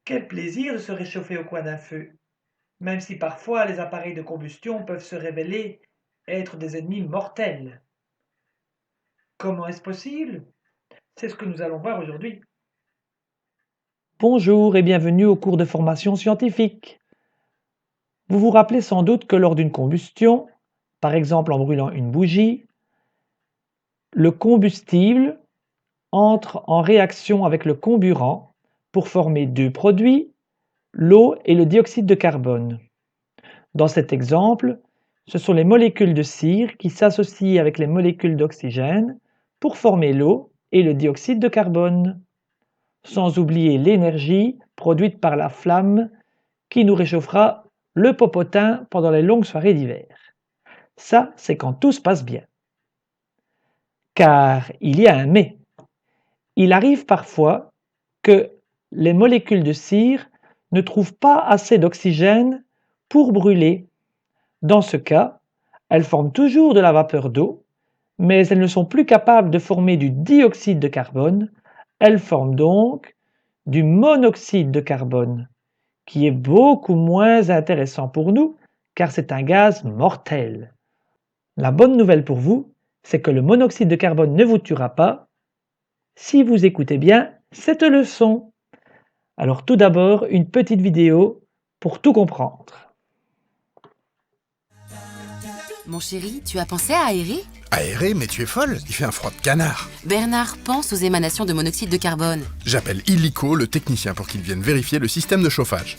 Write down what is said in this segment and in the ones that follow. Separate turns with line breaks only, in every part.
Quel plaisir de se réchauffer au coin d'un feu, même si parfois les appareils de combustion peuvent se révéler être des ennemis mortels. Comment est-ce possible? C'est ce que nous allons voir aujourd'hui. Bonjour et bienvenue au cours de formation scientifique. Vous vous rappelez sans doute que lors d'une combustion, par exemple en brûlant une bougie, le combustible entre en réaction avec le comburant pour former deux produits, l'eau et le dioxyde de carbone. Dans cet exemple, ce sont les molécules de cire qui s'associent avec les molécules d'oxygène pour former l'eau et le dioxyde de carbone, sans oublier l'énergie produite par la flamme qui nous réchauffera le popotin pendant les longues soirées d'hiver. Ça, c'est quand tout se passe bien. Car il y a un mais. Il arrive parfois que les molécules de cire ne trouvent pas assez d'oxygène pour brûler. Dans ce cas, elles forment toujours de la vapeur d'eau, mais elles ne sont plus capables de former du dioxyde de carbone, elles forment donc du monoxyde de carbone, qui est beaucoup moins intéressant pour nous, car c'est un gaz mortel. La bonne nouvelle pour vous, c'est que le monoxyde de carbone ne vous tuera pas, si vous écoutez bien cette leçon. Alors tout d'abord, une petite vidéo pour tout comprendre.
Mon chéri, tu as pensé à aérer?
Aéré, mais tu es folle, il fait un froid de canard.
Bernard, pense aux émanations de monoxyde de carbone.
J'appelle Illico, le technicien, pour qu'il vienne vérifier le système de chauffage.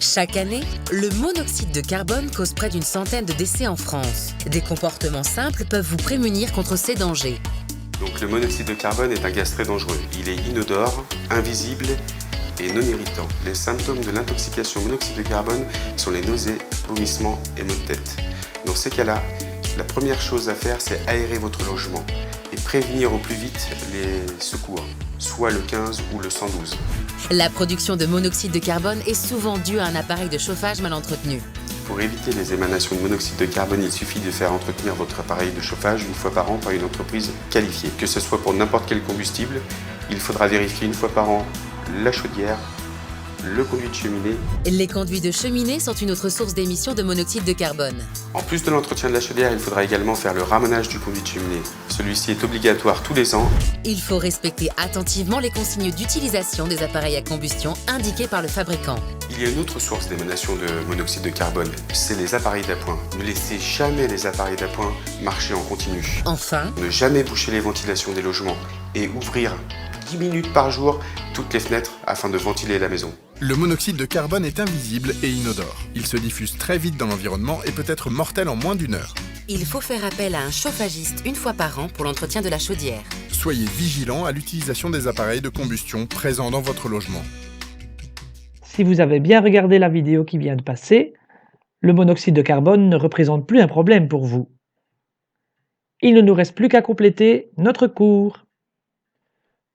Chaque année, le monoxyde de carbone cause près d'une centaine de décès en France. Des comportements simples peuvent vous prémunir contre ces dangers.
Donc le monoxyde de carbone est un gaz très dangereux. Il est inodore, invisible et non irritant. Les symptômes de l'intoxication au monoxyde de carbone sont les nausées, vomissements et maux de tête. Dans ces cas-là, la première chose à faire, c'est aérer votre logement et prévenir au plus vite les secours, soit le 15 ou le 112.
La production de monoxyde de carbone est souvent due à un appareil de chauffage mal entretenu.
Pour éviter les émanations de monoxyde de carbone, il suffit de faire entretenir votre appareil de chauffage une fois par an par une entreprise qualifiée. Que ce soit pour n'importe quel combustible, il faudra vérifier une fois par an la chaudière, le conduit de cheminée.
Les conduits de cheminée sont une autre source d'émissions de monoxyde de carbone.
En plus de l'entretien de la chaudière, il faudra également faire le ramenage du conduit de cheminée. Celui-ci est obligatoire tous les ans.
Il faut respecter attentivement les consignes d'utilisation des appareils à combustion indiquées par le fabricant.
Il y a une autre source d'émanation de monoxyde de carbone, c'est les appareils d'appoint. Ne laissez jamais les appareils d'appoint marcher en continu.
Enfin,
Ne jamais boucher les ventilations des logements et ouvrir 10 minutes par jour toutes les fenêtres afin de ventiler la maison.
Le monoxyde de carbone est invisible et inodore. Il se diffuse très vite dans l'environnement et peut être mortel en moins d'une heure.
il faut faire appel à un chauffagiste une fois par an pour l'entretien de la chaudière.
Soyez vigilant à l'utilisation des appareils de combustion présents dans votre logement.
Si vous avez bien regardé la vidéo qui vient de passer, le monoxyde de carbone ne représente plus un problème pour vous. Il ne nous reste plus qu'à compléter notre cours.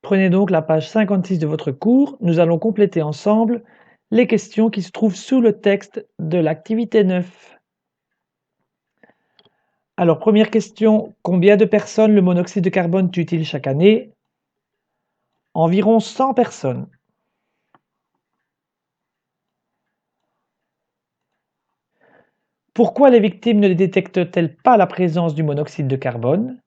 Prenez donc la page 56 de votre cours, nous allons compléter ensemble les questions qui se trouvent sous le texte de l'activité 9. Alors première question, combien de personnes le monoxyde de carbone tue-t-il chaque année? Environ 100 personnes. Pourquoi les victimes ne détectent-elles pas la présence du monoxyde de carbone?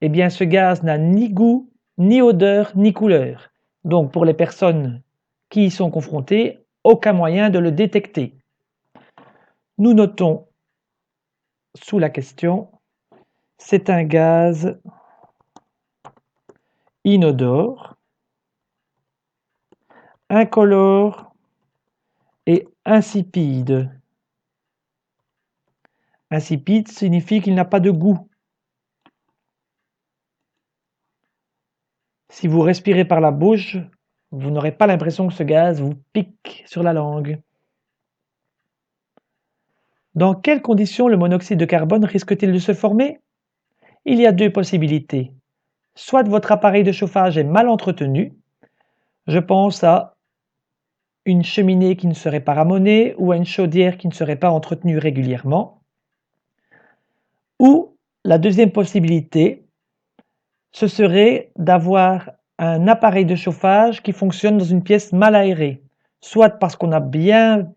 Eh bien, ce gaz n'a ni goût, ni odeur, ni couleur. Donc, pour les personnes qui y sont confrontées, aucun moyen de le détecter. Nous notons sous la question, c'est un gaz inodore, incolore et insipide. Insipide signifie qu'il n'a pas de goût. Si vous respirez par la bouche, vous n'aurez pas l'impression que ce gaz vous pique sur la langue. Dans quelles conditions le monoxyde de carbone risque-t-il de se former? Il y a deux possibilités. Soit votre appareil de chauffage est mal entretenu, je pense à une cheminée qui ne serait pas ramonée ou à une chaudière qui ne serait pas entretenue régulièrement. Ou la deuxième possibilité, ce serait d'avoir un appareil de chauffage qui fonctionne dans une pièce mal aérée, soit parce qu'on a bien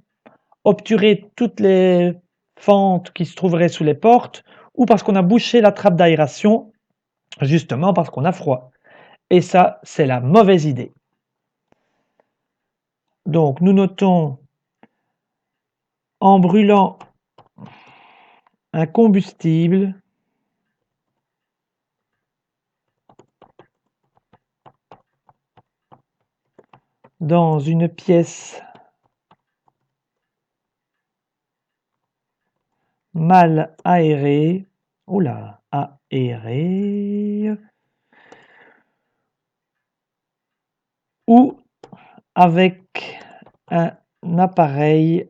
obturé toutes les fentes qui se trouveraient sous les portes, ou parce qu'on a bouché la trappe d'aération, justement parce qu'on a froid. Et ça, c'est la mauvaise idée. Donc, nous notons en brûlant un combustible dans une pièce mal aérée, aérée, ou avec un appareil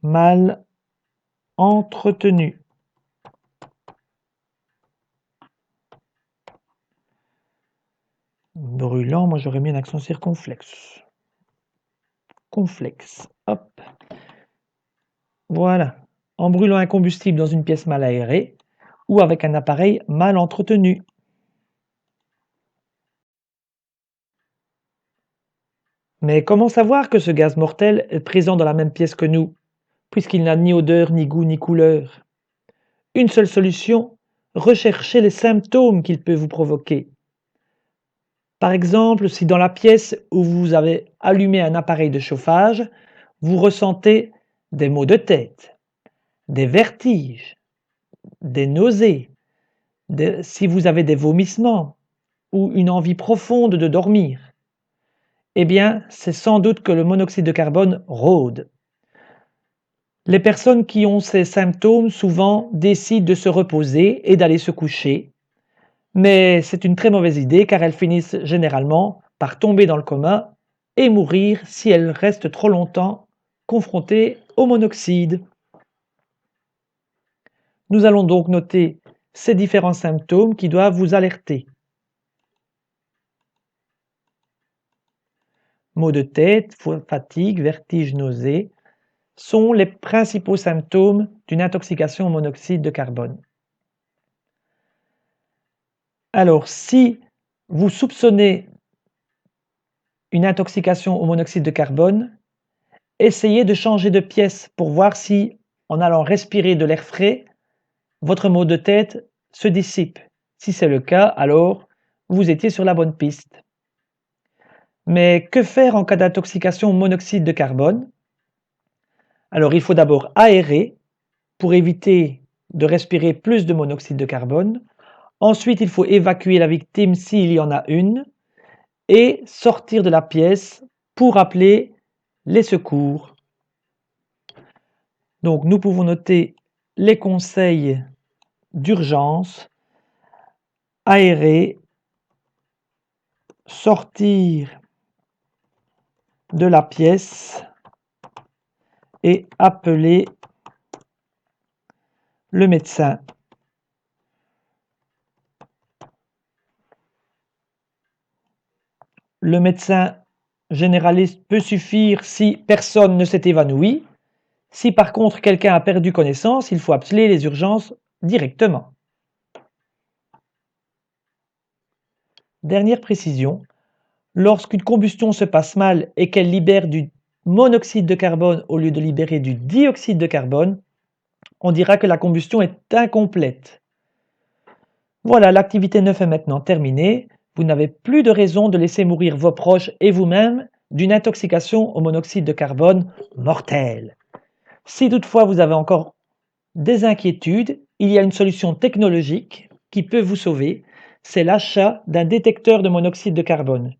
mal entretenu. Brûlant, moi j'aurais mis un accent circonflexe. Complexe, hop. Voilà. En brûlant un combustible dans une pièce mal aérée ou avec un appareil mal entretenu. Mais comment savoir que ce gaz mortel est présent dans la même pièce que nous, puisqu'il n'a ni odeur, ni goût, ni couleur? Une seule solution, recherchez les symptômes qu'il peut vous provoquer. Par exemple, si dans la pièce où vous avez allumé un appareil de chauffage, vous ressentez des maux de tête, des vertiges, des nausées, si vous avez des vomissements ou une envie profonde de dormir, eh bien, c'est sans doute que le monoxyde de carbone rôde. Les personnes qui ont ces symptômes souvent décident de se reposer et d'aller se coucher, mais c'est une très mauvaise idée car elles finissent généralement par tomber dans le coma et mourir si elles restent trop longtemps confrontées au monoxyde. Nous allons donc noter ces différents symptômes qui doivent vous alerter. Maux de tête, fatigue, vertige, nausée sont les principaux symptômes d'une intoxication au monoxyde de carbone. Alors, si vous soupçonnez une intoxication au monoxyde de carbone, essayez de changer de pièce pour voir si, en allant respirer de l'air frais, votre maux de tête se dissipe. Si c'est le cas, alors vous étiez sur la bonne piste. Mais que faire en cas d'intoxication au monoxyde de carbone? Alors, il faut d'abord aérer pour éviter de respirer plus de monoxyde de carbone. Ensuite, il faut évacuer la victime s'il y en a une et sortir de la pièce pour appeler les secours. Donc, nous pouvons noter les conseils d'urgence: aérer, sortir de la pièce et appeler le médecin. Le médecin généraliste peut suffire si personne ne s'est évanoui. Si par contre quelqu'un a perdu connaissance, il faut appeler les urgences directement. Dernière précision, lorsqu'une combustion se passe mal et qu'elle libère du monoxyde de carbone au lieu de libérer du dioxyde de carbone, on dira que la combustion est incomplète. Voilà, l'activité 9 est maintenant terminée. Vous n'avez plus de raison de laisser mourir vos proches et vous-même d'une intoxication au monoxyde de carbone mortelle. Si toutefois vous avez encore des inquiétudes, il y a une solution technologique qui peut vous sauver, c'est l'achat d'un détecteur de monoxyde de carbone.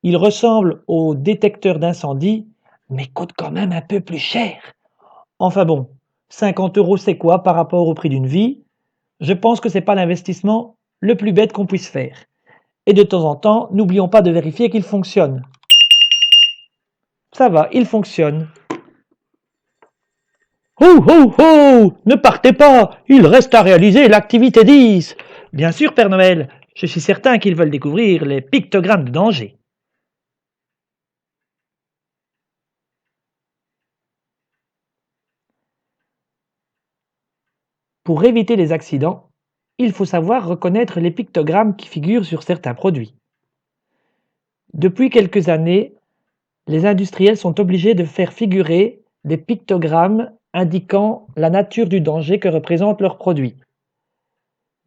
Il ressemble au détecteur d'incendie, mais coûte quand même un peu plus cher. Enfin bon, 50 € c'est quoi par rapport au prix d'une vie? Je pense que c'est pas l'investissement le plus bête qu'on puisse faire. Et de temps en temps, n'oublions pas de vérifier qu'il fonctionne. Ça va, il fonctionne. Ho ho ho! Ne partez pas! Il reste à réaliser l'activité 10. Bien sûr, Père Noël, je suis certain qu'ils veulent découvrir les pictogrammes de danger. Pour éviter les accidents, il faut savoir reconnaître les pictogrammes qui figurent sur certains produits. Depuis quelques années, les industriels sont obligés de faire figurer des pictogrammes indiquant la nature du danger que représentent leurs produits.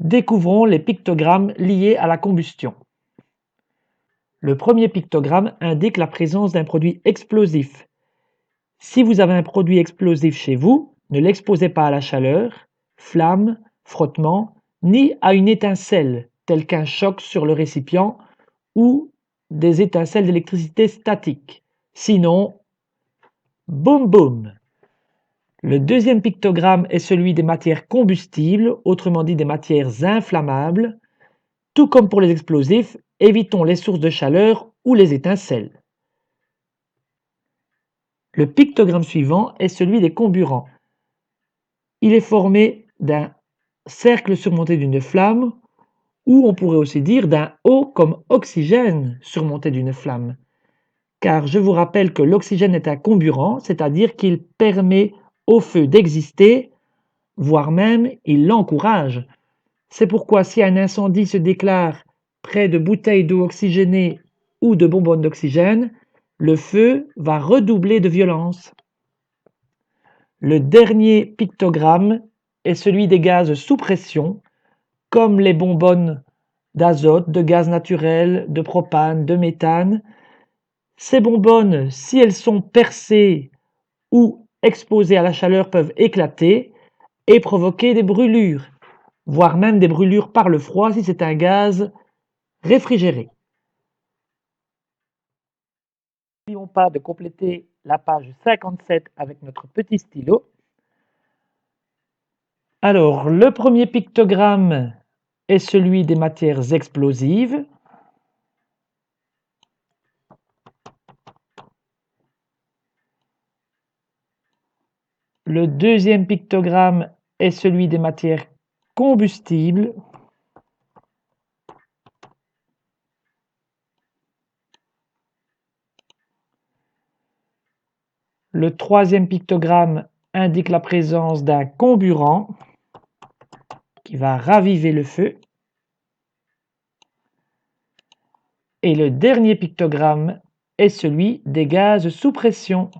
Découvrons les pictogrammes liés à la combustion. Le premier pictogramme indique la présence d'un produit explosif. Si vous avez un produit explosif chez vous, ne l'exposez pas à la chaleur, flamme, frottement, ni à une étincelle, telle qu'un choc sur le récipient ou des étincelles d'électricité statique. Sinon, boum boum! Le deuxième pictogramme est celui des matières combustibles, autrement dit des matières inflammables. Tout comme pour les explosifs, évitons les sources de chaleur ou les étincelles. Le pictogramme suivant est celui des comburants. Il est formé d'un cercle surmonté d'une flamme, ou on pourrait aussi dire d'un O comme oxygène surmonté d'une flamme. Car je vous rappelle que l'oxygène est un comburant, c'est-à-dire qu'il permet au feu d'exister, voire même il l'encourage. C'est pourquoi si un incendie se déclare près de bouteilles d'eau oxygénée ou de bonbonnes d'oxygène, le feu va redoubler de violence. Le dernier pictogramme est celui des gaz sous pression, comme les bonbonnes d'azote, de gaz naturel, de propane, de méthane. Ces bonbonnes, si elles sont percées ou exposées à la chaleur, peuvent éclater et provoquer des brûlures, voire même des brûlures par le froid si c'est un gaz réfrigéré. N'oublions pas de compléter la page 57 avec notre petit stylo. Alors, le premier pictogramme est celui des matières explosives. Le deuxième pictogramme est celui des matières combustibles. Le troisième pictogramme indique la présence d'un comburant qui va raviver le feu. Et le dernier pictogramme est celui des gaz sous pression.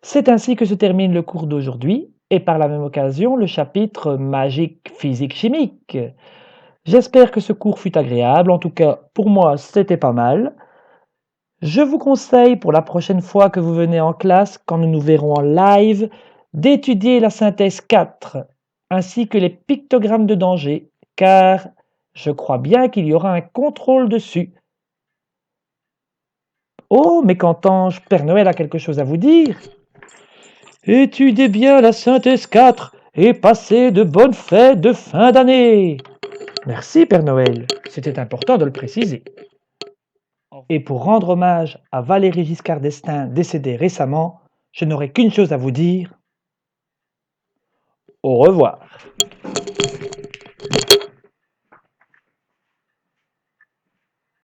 C'est ainsi que se termine le cours d'aujourd'hui et par la même occasion le chapitre magique physique-chimique. J'espère que ce cours fut agréable, en tout cas pour moi c'était pas mal. Je vous conseille pour la prochaine fois que vous venez en classe, quand nous nous verrons en live, d'étudier la synthèse 4 ainsi que les pictogrammes de danger, car je crois bien qu'il y aura un contrôle dessus. Oh, mais qu'entends-je, Père Noël a quelque chose à vous dire. Étudiez bien la synthèse 4 et passez de bonnes fêtes de fin d'année. Merci Père Noël, c'était important de le préciser. Et pour rendre hommage à Valéry Giscard d'Estaing décédé récemment, je n'aurai qu'une chose à vous dire. Au revoir.